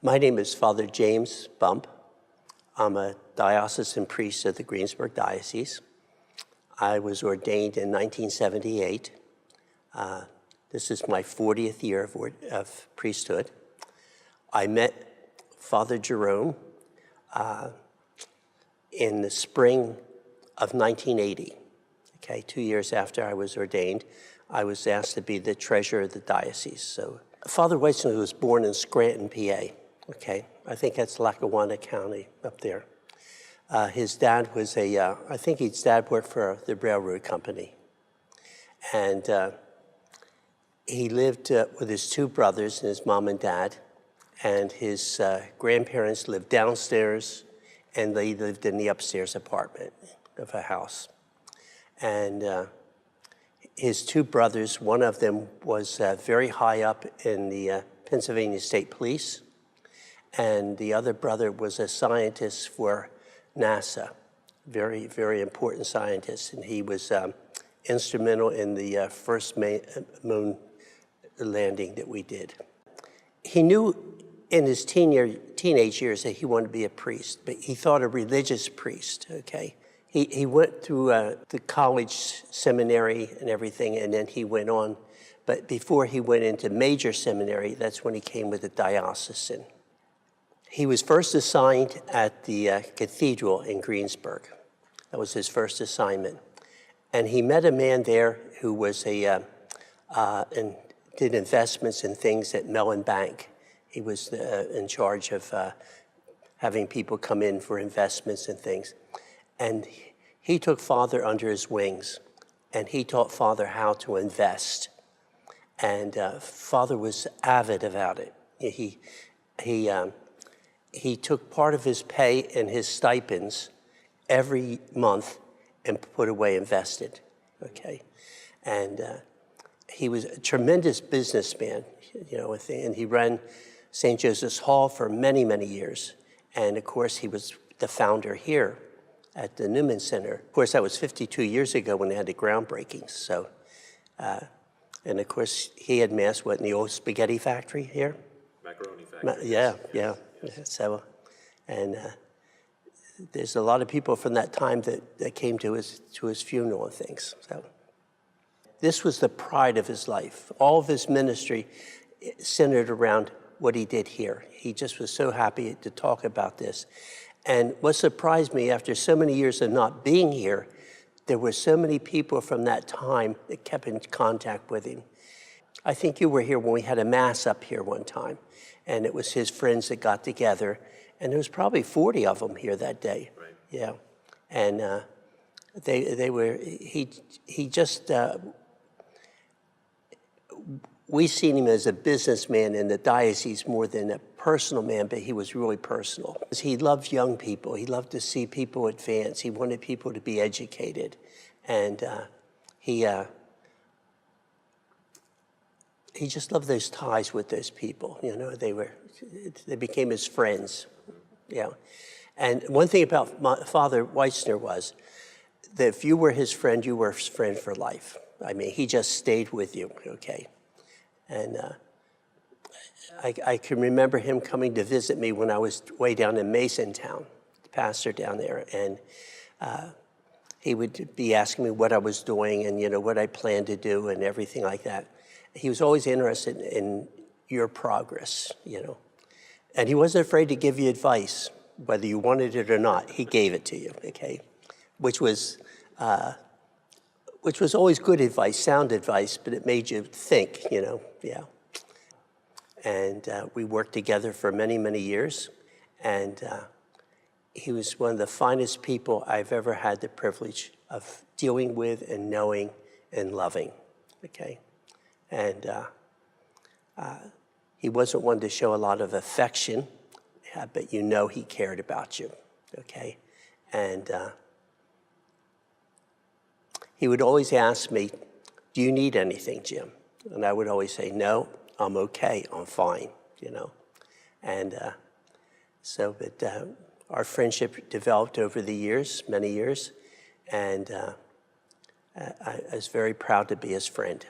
My name is Father James Bump. I'm a diocesan priest of the Greensburg Diocese. I was ordained in 1978. This is my 40th year of priesthood. I met Father Jerome in the spring of 1980. Okay, 2 years after I was ordained, I was asked to be the treasurer of the diocese. So Father Weitzner was born in Scranton, PA. Okay, I think that's Lackawanna County up there. His dad was I think his dad worked for the railroad company. And he lived with his two brothers and his mom and dad. And his grandparents lived downstairs, and they lived in the upstairs apartment of a house. And his two brothers, one of them was very high up in the Pennsylvania State Police, and the other brother was a scientist for NASA, very, very important scientist, and he was instrumental in the first moon landing that we did. He knew in his teenage years that he wanted to be a priest, but he thought a religious priest, okay? He went through the college seminary and everything, and then he went on. But before he went into major seminary, that's when he came with the diocesan. He was first assigned at the cathedral in Greensburg. That was his first assignment. And he met a man there who was did investments in things at Mellon Bank. He was in charge of having people come in for investments and things. And he took Father under his wings, and he taught Father how to invest. And Father was avid about it. He took part of his pay and his stipends every month and put away invested, okay? And he was a tremendous businessman, you know, and he ran St. Joseph's Hall for many, many years. And of course, he was the founder here at the Newman Center. Of course, that was 52 years ago when they had the groundbreakings. So, and of course, he had Mass, in the old spaghetti factory here? Macaroni factory. Yeah. Yes. So, and there's a lot of people from that time that came to his funeral and things. So, this was the pride of his life. All of his ministry centered around what he did here. He just was so happy to talk about this. And what surprised me, after so many years of not being here, there were so many people from that time that kept in contact with him. I think you were here when we had a Mass up here one time, and it was his friends that got together, and there was probably 40 of them here that day. Right. Yeah, and we seen him as a businessman in the diocese more than a personal man, but he was really personal. He loved young people. He loved to see people advance. He wanted people to be educated. And he just loved those ties with those people. You know, they became his friends. Yeah. And one thing about Father Weitzner was that if you were his friend, you were his friend for life. I mean, he just stayed with you, okay? And I can remember him coming to visit me when I was way down in Masontown, the pastor down there, and he would be asking me what I was doing and, you know, what I planned to do and everything like that. He was always interested in your progress, you know. And he wasn't afraid to give you advice, whether you wanted it or not. He gave it to you, okay, which was always good advice, sound advice, but it made you think, you know, yeah. And we worked together for many, many years. And he was one of the finest people I've ever had the privilege of dealing with and knowing and loving, okay? And he wasn't one to show a lot of affection, but you know he cared about you, okay? And he would always ask me, do you need anything, Jim? And I would always say, no, I'm okay, I'm fine, you know. And but our friendship developed over the years, many years, and I was very proud to be his friend.